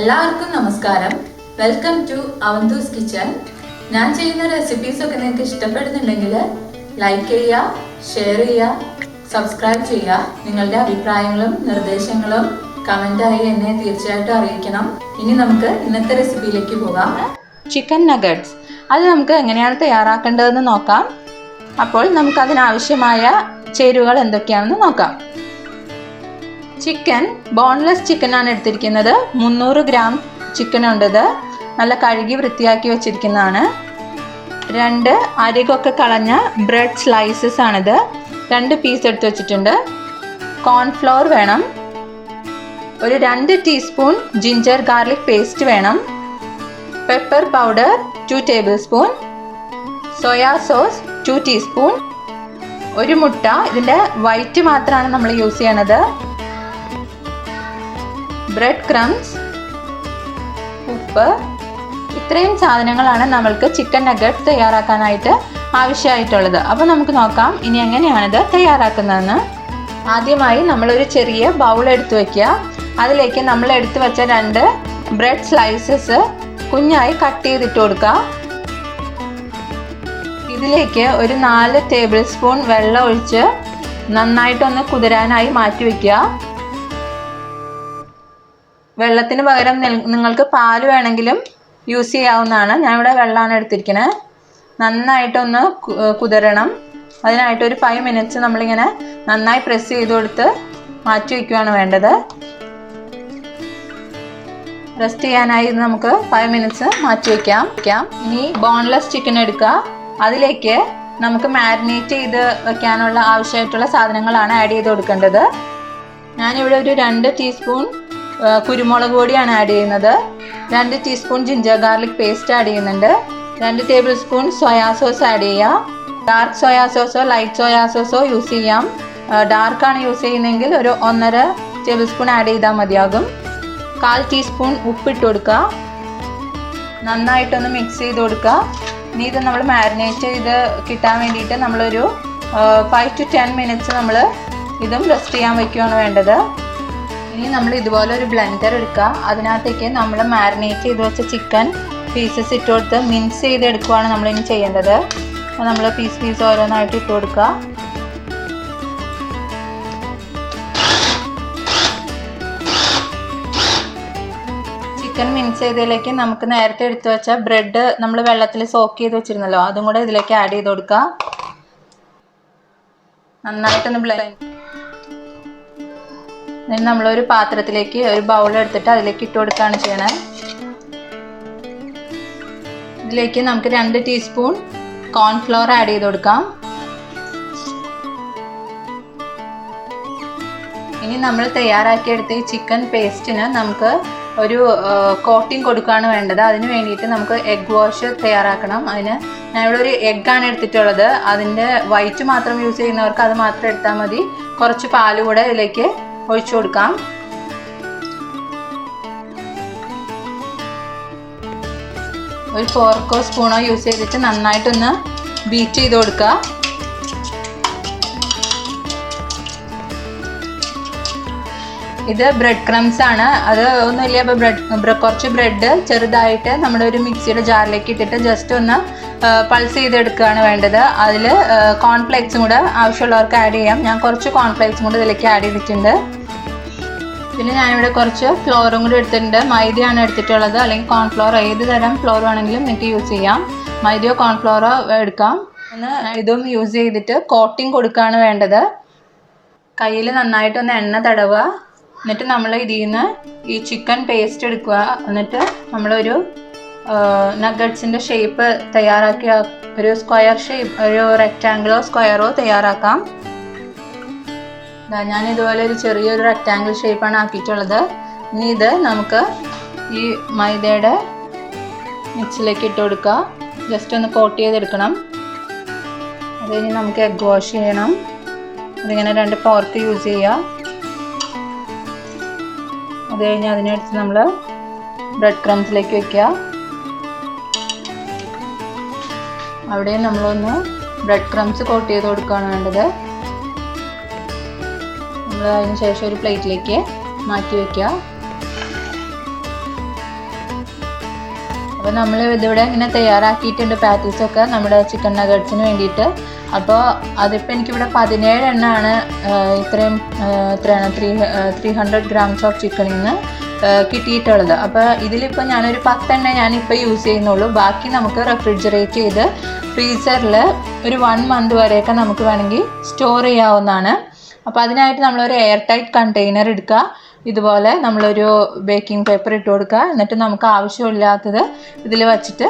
എല്ലാവർക്കും നമസ്കാരം. Welcome to Avanthu's kitchen. ഞാൻ ചെയ്യുന്ന റെസിപ്പീസ് ഒക്കെ നിങ്ങൾക്ക് ഇഷ്ടപ്പെടുന്നുണ്ടെങ്കിൽ ലൈക്ക് ചെയ്യുക, ഷെയർ ചെയ്യുക, സബ്സ്ക്രൈബ് ചെയ്യുക. നിങ്ങളുടെ അഭിപ്രായങ്ങളും നിർദ്ദേശങ്ങളും കമന്റായി എന്നെ തീർച്ചയായിട്ടും അറിയിക്കണം. ഇനി നമുക്ക് ഇന്നത്തെ റെസിപ്പിയിലേക്ക് പോകാം. Chicken nuggets. അത് നമുക്ക് എങ്ങനെയാണ് തയ്യാറാക്കേണ്ടതെന്ന് നോക്കാം. അപ്പോൾ നമുക്ക് അതിനാവശ്യമായ ചേരുവകൾ എന്തൊക്കെയാണെന്ന് നോക്കാം. ചിക്കൻ ബോൺലെസ് ചിക്കനാണ് എടുത്തിരിക്കുന്നത്. 300 ഗ്രാം ചിക്കൻ ഉണ്ടത്. നല്ല കഴുകി വൃത്തിയാക്കി വെച്ചിരിക്കുന്നതാണ്. 2 അരികൊക്കെ കളഞ്ഞ ബ്രെഡ് സ്ലൈസസ് ആണിത്. 2 പീസ് എടുത്ത് വെച്ചിട്ടുണ്ട്. കോൺഫ്ലവർ വേണം. ഒരു 2 ടീസ്പൂൺ ജിഞ്ചർ ഗാർലിക് പേസ്റ്റ് വേണം. Pepper powder 2 tablespoon. Soya sauce 2 teaspoon. ഒരു മുട്ട, ഇതിൻ്റെ വൈറ്റ് മാത്രമാണ് നമ്മൾ യൂസ് ചെയ്യണത്. ബ്രെഡ് ക്രംസ്, ഉപ്പ്. ഇത്രയും സാധനങ്ങളാണ് നമ്മൾക്ക് ചിക്കൻ നഗറ്റ്സ് തയ്യാറാക്കാനായിട്ട് ആവശ്യമായിട്ടുള്ളത്. അപ്പോൾ നമുക്ക് നോക്കാം ഇനി എങ്ങനെയാണിത് തയ്യാറാക്കുന്നതെന്ന്. ആദ്യമായി നമ്മളൊരു ചെറിയ ബൗൾ എടുത്ത് വയ്ക്കുക. അതിലേക്ക് നമ്മൾ എടുത്ത് വെച്ച 2 ബ്രെഡ് സ്ലൈസസ് കുഞ്ഞായി കട്ട് ചെയ്തിട്ട് കൊടുക്കുക. ഇതിലേക്ക് ഒരു 4 ടേബിൾ സ്പൂൺ വെള്ളം ഒഴിച്ച് നന്നായിട്ടൊന്ന് കുതിരാനായി മാറ്റി വയ്ക്കുക. വെള്ളത്തിന് പകരം നിങ്ങൾക്ക് പാൽ വേണമെങ്കിലും യൂസ് ചെയ്യാവുന്നതാണ്. ഞാനിവിടെ വെള്ളമാണ് എടുത്തിരിക്കുന്നത്. നന്നായിട്ടൊന്ന് കുതിരണം. അതിനായിട്ട് ഒരു 5 മിനിറ്റ്സ് നമ്മളിങ്ങനെ നന്നായി പ്രസ് ചെയ്ത് കൊടുത്ത് മാറ്റി വയ്ക്കുകയാണ് വേണ്ടത്. റെസ്റ്റ് ചെയ്യാനായി നമുക്ക് 5 മിനിറ്റ്സ് മാറ്റി വയ്ക്കാം. ഇനി ബോൺലെസ് ചിക്കൻ എടുക്കുക. അതിലേക്ക് നമുക്ക് മാരിനേറ്റ് ചെയ്ത് വെക്കാനുള്ള ആവശ്യമായിട്ടുള്ള സാധനങ്ങളാണ് ആഡ് ചെയ്ത് കൊടുക്കേണ്ടത്. ഞാനിവിടെ ഒരു 2 ടീസ്പൂൺ കുരുമുളക് പൊടിയാണ് ആഡ് ചെയ്യുന്നത്. 2 teaspoon ginger garlic paste add ചെയ്യുന്നുണ്ട്. 2 tablespoon soya sauce add ചെയ്യുക. ഡാർക്ക് സോയാ സോസോ ലൈറ്റ് സോയാ സോസോ യൂസ് ചെയ്യാം. ഡാർക്കാണ് യൂസ് ചെയ്യുന്നതെങ്കിൽ ഒരു 1.5 ടേബിൾ സ്പൂൺ ആഡ് ചെയ്താൽ മതിയാകും. 1/4 ടീസ്പൂൺ ഉപ്പിട്ട് കൊടുക്കുക. നന്നായിട്ടൊന്ന് മിക്സ് ചെയ്ത് കൊടുക്കുക. ഇനി ഇത് നമ്മൾ മാരിനേറ്റ് ചെയ്ത് കിട്ടാൻ വേണ്ടിയിട്ട് നമ്മളൊരു 5 to 10 മിനിറ്റ്സ് നമ്മൾ ഇതും റെസ്റ്റ് ചെയ്യാൻ വയ്ക്കുകയാണ് വേണ്ടത്. ഇനി നമ്മൾ ഇതുപോലെ ഒരു ബ്ലെൻഡർ എടുക്കുക. അതിനകത്തേക്ക് നമ്മൾ മാരിനേറ്റ് ചെയ്ത് വെച്ച ചിക്കൻ പീസസ് ഇട്ട് കൊടുത്ത് മിക്സ് ചെയ്തെടുക്കുകയാണ് നമ്മളിനി ചെയ്യേണ്ടത്. അപ്പോൾ നമ്മൾ പീസ് ഓരോന്നായിട്ട് ഇട്ട് കൊടുക്കുക. ചിക്കൻ മിക്സ് ചെയ്തതിലേക്ക് നമുക്ക് നേരത്തെ എടുത്ത് വെച്ച ബ്രെഡ് നമ്മൾ വെള്ളത്തിൽ സോക്ക് ചെയ്ത് വെച്ചിരുന്നല്ലോ, അതും കൂടെ ഇതിലേക്ക് ആഡ് ചെയ്ത് കൊടുക്കുക. നന്നായിട്ടൊന്ന് ബ്ലെൻഡ്. then നമ്മളൊരു പാത്രത്തിലേക്ക് ഒരു ബൗൾ എടുത്തിട്ട് അതിലേക്ക് ഇട്ട് കൊടുക്കുകയാണ് ചെയ്യണത്. ഇതിലേക്ക് നമുക്ക് 2 ടീസ്പൂൺ കോൺഫ്ലവർ ആഡ് ചെയ്ത് കൊടുക്കാം. ഇനി നമ്മൾ തയ്യാറാക്കിയെടുത്ത ഈ ചിക്കൻ പേസ്റ്റിന് നമുക്ക് ഒരു കോട്ടിങ് കൊടുക്കുകയാണ് വേണ്ടത്. അതിന് വേണ്ടിയിട്ട് നമുക്ക് എഗ് വാഷ് തയ്യാറാക്കണം. അതിന് ഞാനിവിടെ ഒരു എഗ്ഗാണ് എടുത്തിട്ടുള്ളത്. അതിൻ്റെ വൈറ്റ് മാത്രം യൂസ് ചെയ്യുന്നവർക്ക് അത് മാത്രം എടുത്താൽ മതി. കുറച്ച് പാല് കൂടെ ഇതിലേക്ക് ഒഴിച്ചു കൊടുക്കാം. ഒരു ഫോർക്കോ സ്പൂണോ യൂസ് ചെയ്തിട്ട് നന്നായിട്ടൊന്ന് ബീറ്റ് ചെയ്ത് കൊടുക്കുക. ഇത് ബ്രെഡ് ക്രംസ് ആണ്. അത് ഒന്നുമില്ല. അപ്പോൾ കുറച്ച് ബ്രെഡ് ചെറുതായിട്ട് നമ്മുടെ ഒരു മിക്സിയുടെ ജാറിലേക്ക് ഇട്ടിട്ട് ജസ്റ്റ് ഒന്ന് പൾസ് ചെയ്തെടുക്കുകയാണ് വേണ്ടത്. അതിൽ കോൺഫ്ലേക്സും കൂടെ ആവശ്യമുള്ളവർക്ക് ആഡ് ചെയ്യാം. ഞാൻ കുറച്ച് കോൺഫ്ലേക്സും കൂടെ ഇതിലേക്ക് ആഡ് ചെയ്തിട്ടുണ്ട്. പിന്നെ ഞാനിവിടെ കുറച്ച് ഫ്ലോറും കൂടി എടുത്തിട്ടുണ്ട്. മൈദയാണ് എടുത്തിട്ടുള്ളത്. അല്ലെങ്കിൽ കോൺഫ്ലോർ, ഏത് തരം ഫ്ലോർ വേണമെങ്കിലും നിങ്ങൾക്ക് യൂസ് ചെയ്യാം. മൈദയോ കോൺഫ്ലോറോ എടുക്കാം. ഒന്ന് ഇതും യൂസ് ചെയ്തിട്ട് കോട്ടിങ് കൊടുക്കുകയാണ് വേണ്ടത്. കയ്യിൽ നന്നായിട്ടൊന്ന് എണ്ണ തടവുക. എന്നിട്ട് നമ്മൾ ഇതിൽ നിന്ന് ഈ ചിക്കൻ പേസ്റ്റ് എടുക്കുക. എന്നിട്ട് നമ്മളൊരു നഗറ്റ്സിൻ്റെ ഷേപ്പ് തയ്യാറാക്കി ഒരു സ്ക്വയർ ഷേപ്പ്, ഒരു റെക്റ്റാങ്കിളോ സ്ക്വയറോ തയ്യാറാക്കാം. ഞാൻ ഇതുപോലെ ഒരു ചെറിയൊരു റെക്റ്റാങ്കിൾ ഷേപ്പാണ് ആക്കിയിട്ടുള്ളത്. ഇനി ഇത് നമുക്ക് ഈ മൈദയുടെ മിക്സിലേക്ക് ഇട്ട് കൊടുക്കുക. ജസ്റ്റ് ഒന്ന് കോട്ട് ചെയ്തെടുക്കണം. അത് കഴിഞ്ഞ് നമുക്ക് എഗ് വാഷ് ചെയ്യണം. അതിങ്ങനെ 2 ഫോർക്ക് യൂസ് ചെയ്യുക. അത് കഴിഞ്ഞ് അതിനടുത്ത് നമ്മൾ ബ്രെഡ് ക്രംസിലേക്ക് വയ്ക്കുക. അവിടെയും നമ്മളൊന്ന് ബ്രെഡ് ക്രംസ് കോട്ട് ചെയ്ത് കൊടുക്കുകയാണ് വേണ്ടത്. നമ്മൾ അതിന് ശേഷം ഒരു പ്ലേറ്റിലേക്ക് മാറ്റി വയ്ക്കുക. അപ്പോൾ നമ്മൾ ഇതിവിടെ ഇങ്ങനെ തയ്യാറാക്കിയിട്ടുണ്ട് പാറ്റീസൊക്കെ നമ്മുടെ ചിക്കൻ നഗറ്റ്സിന് വേണ്ടിയിട്ട്. അപ്പോൾ അതിപ്പോൾ എനിക്കിവിടെ 17 എണ്ണമാണ് ഇത്രയും എത്രയാണ് 300 grams ഓഫ് ചിക്കനിൽ നിന്ന് കിട്ടിയിട്ടുള്ളത്. അപ്പോൾ ഇതിലിപ്പോൾ ഞാനൊരു 10 എണ്ണ ഞാനിപ്പോൾ യൂസ് ചെയ്യുന്നുള്ളൂ. ബാക്കി നമുക്ക് റെഫ്രിജറേറ്റ് ചെയ്ത് ഫ്രീസറിൽ ഒരു 1 month വരെയൊക്കെ നമുക്ക് വേണമെങ്കിൽ സ്റ്റോർ ചെയ്യാവുന്നതാണ്. അപ്പോൾ അതിനായിട്ട് നമ്മളൊരു എയർ ടൈറ്റ് കണ്ടെയ്നർ എടുക്കുക. ഇതുപോലെ നമ്മളൊരു ബേക്കിംഗ് പേപ്പർ ഇട്ട് കൊടുക്കുക. എന്നിട്ട് നമുക്ക് ആവശ്യമില്ലാത്തത് ഇതിൽ വച്ചിട്ട്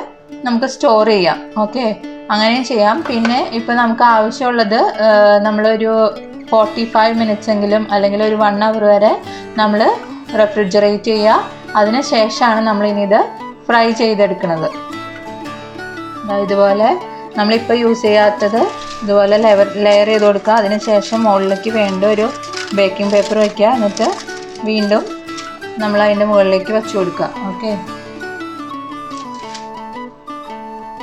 നമുക്ക് സ്റ്റോർ ചെയ്യാം. ഓക്കെ, അങ്ങനെയും ചെയ്യാം. പിന്നെ ഇപ്പോൾ നമുക്ക് ആവശ്യമുള്ളത് നമ്മളൊരു 45 minutes എങ്കിലും അല്ലെങ്കിൽ ഒരു 1 hour വരെ നമ്മൾ റെഫ്രിജറേറ്റ് ചെയ്യുക. അതിന് ശേഷമാണ് നമ്മളിനി ഇത് ഫ്രൈ ചെയ്തെടുക്കുന്നത്. ഇതുപോലെ നമ്മളിപ്പോൾ യൂസ് ചെയ്യാത്തത് ഇതുപോലെ ലെയർ ചെയ്ത് കൊടുക്കുക. അതിന് ശേഷം മുകളിലേക്ക് വേണ്ട ഒരു ബേക്കിംഗ് പേപ്പർ വയ്ക്കുക. എന്നിട്ട് വീണ്ടും നമ്മൾ അതിൻ്റെ മുകളിലേക്ക് വെച്ച് കൊടുക്കുക. ഓക്കെ,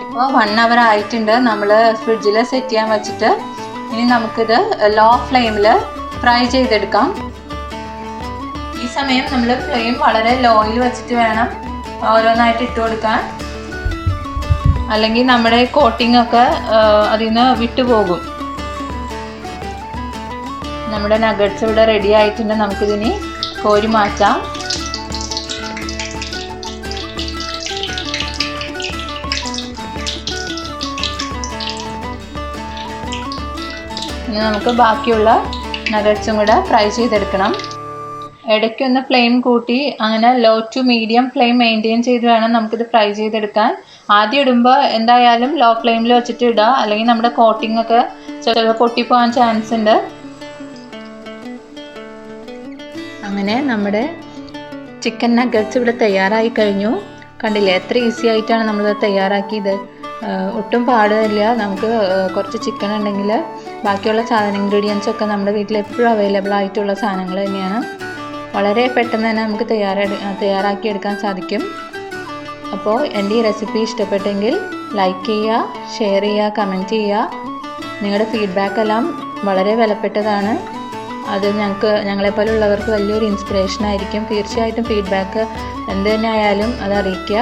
ഇപ്പോൾ 1 hour ആയിട്ടുണ്ട്. നമ്മൾ ഫ്രിഡ്ജിൽ സെറ്റ് ചെയ്യാൻ വെച്ചിട്ട് ഇനി നമുക്കിത് ലോ ഫ്ലെയിമിൽ ഫ്രൈ ചെയ്തെടുക്കാം. ഈ സമയം നമ്മൾ ഫ്ലെയിം വളരെ ലോയിൽ വെച്ചിട്ട് വേണം ഓരോന്നായിട്ട് ഇട്ട് കൊടുക്കാൻ, അല്ലെങ്കിൽ നമ്മുടെ കോട്ടിംഗ് ഒക്കെ അതിൽ നിന്ന് വിട്ടുപോകും. നമ്മുടെ നഗറ്റ്സ് ഇവിടെ റെഡി ആയിട്ടുണ്ട്. നമുക്കിതിനി കോരി മാറ്റാം. ഇനി നമുക്ക് ബാക്കിയുള്ള നഗറ്റ്സും കൂടെ ഫ്രൈ ചെയ്തെടുക്കണം. ഇടയ്ക്കൊന്ന് ഫ്ലെയിം കൂട്ടി അങ്ങനെ low to medium flame maintain ചെയ്ത് വേണം നമുക്കിത് ഫ്രൈ ചെയ്തെടുക്കാൻ. ആദ്യം ഇടുമ്പോൾ എന്തായാലും ലോ ഫ്ലെയിമിൽ വെച്ചിട്ട് ഇടുക, അല്ലെങ്കിൽ നമ്മുടെ കോട്ടിംഗ് ഒക്കെ ചിലപ്പോൾ പൊട്ടിപ്പോകാൻ ചാൻസ് ഉണ്ട്. അങ്ങനെ നമ്മുടെ ചിക്കൻ നഗറ്റ്സ് ഇവിടെ തയ്യാറായി കഴിഞ്ഞു. കണ്ടില്ലേ എത്ര ഈസി ആയിട്ടാണ് നമ്മളിത് തയ്യാറാക്കിയത്. ഒട്ടും പാടില്ല. നമുക്ക് കുറച്ച് ചിക്കൻ ഉണ്ടെങ്കിൽ ബാക്കിയുള്ള ഇൻഗ്രീഡിയൻസ് ഒക്കെ നമ്മുടെ വീട്ടിൽ എപ്പോഴും അവൈലബിൾ ആയിട്ടുള്ള സാധനങ്ങൾ തന്നെയാണ്. വളരെ പെട്ടെന്ന് തന്നെ നമുക്ക് തയ്യാറാക്കിയെടുക്കാൻ സാധിക്കും. അപ്പോൾ എൻ്റെ ഈ റെസിപ്പി ഇഷ്ടപ്പെട്ടെങ്കിൽ ലൈക്ക് ചെയ്യുക, ഷെയർ ചെയ്യുക, കമൻറ്റ് ചെയ്യുക. നിങ്ങളുടെ ഫീഡ്ബാക്ക് എല്ലാം വളരെ വിലപ്പെട്ടതാണ്. അത് ഞങ്ങളെപ്പോലുള്ളവർക്ക് വലിയൊരു ഇൻസ്പിറേഷൻ ആയിരിക്കും. തീർച്ചയായിട്ടും ഫീഡ്ബാക്ക് എന്ത് തന്നെ ആയാലും അത് അറിയിക്കുക.